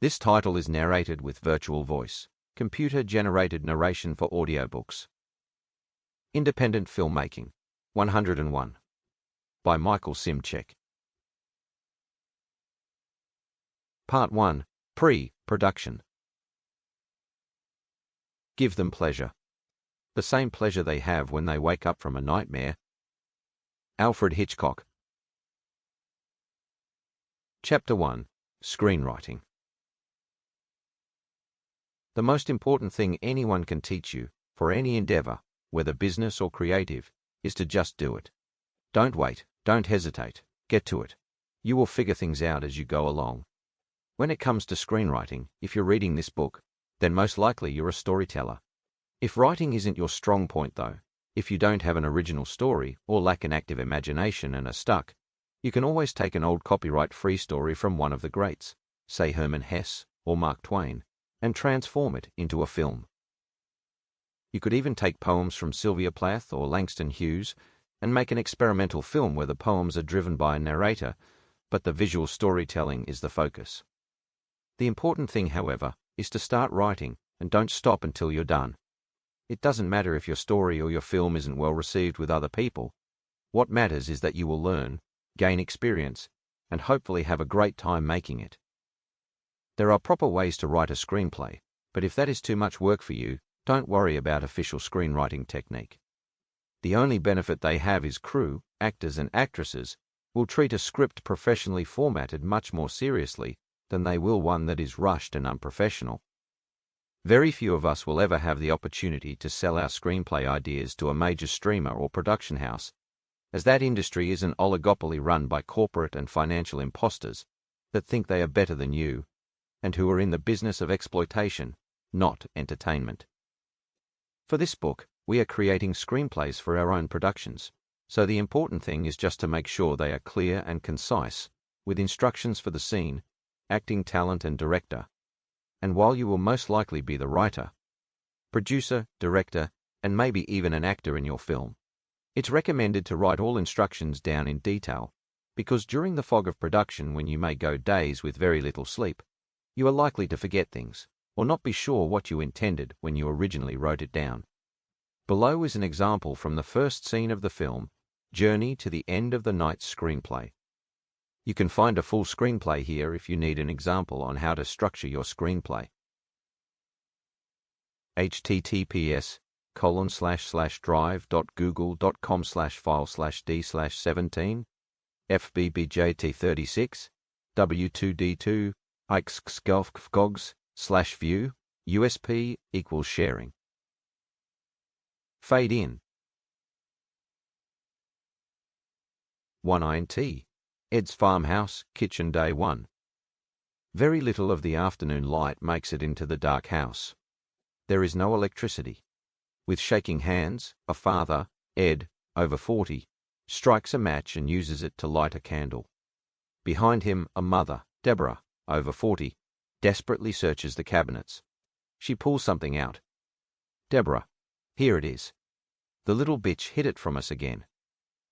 This title is narrated with virtual voice, computer-generated narration for audiobooks. Independent Filmmaking, 101, by Michael Szymczyk. Part 1. Pre-production. Give them pleasure. The same pleasure they have when they wake up from a nightmare. Alfred Hitchcock. Chapter 1. Screenwriting. The most important thing anyone can teach you, for any endeavor, whether business or creative, is to just do it. Don't wait, don't hesitate, get to it. You will figure things out as you go along. When it comes to screenwriting, if you're reading this book, then most likely you're a storyteller. If writing isn't your strong point though, if you don't have an original story or lack an active imagination and are stuck, you can always take an old copyright-free story from one of the greats, say Herman Hesse or Mark Twain, and transform it into a film. You could even take poems from Sylvia Plath or Langston Hughes and make an experimental film where the poems are driven by a narrator, but the visual storytelling is the focus. The important thing, however, is to start writing and don't stop until you're done. It doesn't matter if your story or your film isn't well received with other people. What matters is that you will learn, gain experience, and hopefully have a great time making it. There are proper ways to write a screenplay, but if that is too much work for you, don't worry about official screenwriting technique. The only benefit they have is crew, actors and actresses, will treat a script professionally formatted much more seriously than they will one that is rushed and unprofessional. Very few of us will ever have the opportunity to sell our screenplay ideas to a major streamer or production house, as that industry is an oligopoly run by corporate and financial imposters that think they are better than you, and who are in the business of exploitation, not entertainment. For this book, we are creating screenplays for our own productions, so the important thing is just to make sure they are clear and concise, with instructions for the scene, acting talent and director, and while you will most likely be the writer, producer, director, and maybe even an actor in your film, it's recommended to write all instructions down in detail, because during the fog of production when you may go days with very little sleep, you are likely to forget things, or not be sure what you intended when you originally wrote it down. Below is an example from the first scene of the film, Journey to the End of the Night screenplay. You can find a full screenplay here if you need an example on how to structure your screenplay. https://drive.google.com/file/d/17 fbbjt36 w2d2 ixxgolfgogs/view USP = sharing. Fade in. 1 INT. Ed's farmhouse, kitchen day 1. Very little of the afternoon light makes it into the dark house. There is no electricity. With shaking hands, a father, Ed, over 40, strikes a match and uses it to light a candle. Behind him, a mother, Deborah, over 40, desperately searches the cabinets. She pulls something out. Deborah, here it is. The little bitch hid it from us again.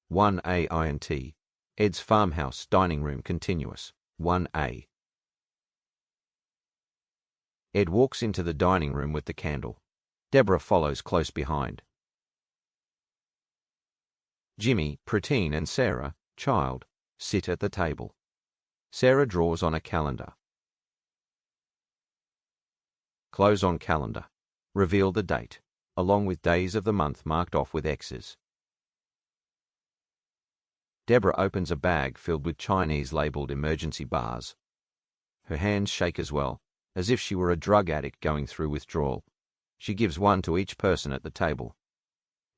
1A INT. Ed's farmhouse, dining room, continuous. 1A. Ed walks into the dining room with the candle. Deborah follows close behind. Jimmy, preteen, and Sarah, child, sit at the table. Sarah draws on a calendar. Close on calendar. Reveal the date, along with days of the month marked off with X's. Deborah opens a bag filled with Chinese-labeled emergency bars. Her hands shake as well, as if she were a drug addict going through withdrawal. She gives one to each person at the table.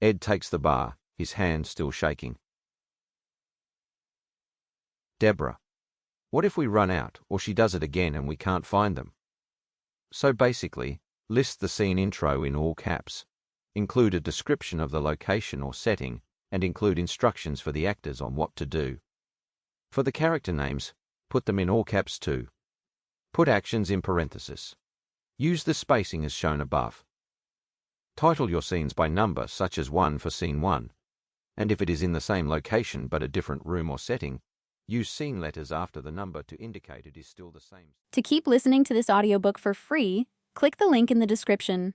Ed takes the bar, his hand still shaking. Deborah, what if we run out, or she does it again and we can't find them? So basically, list the scene intro in all caps. Include a description of the location or setting, and include instructions for the actors on what to do. For the character names, put them in all caps too. Put actions in parentheses. Use the spacing as shown above. Title your scenes by number, such as 1 for scene 1, and if it is in the same location but a different room or setting, Use scene letters after the number to indicate it is still the same. To keep listening to this audiobook for free, click the link in the description.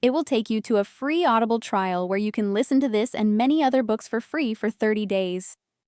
It will take you to a free Audible trial where you can listen to this and many other books for free for 30 days.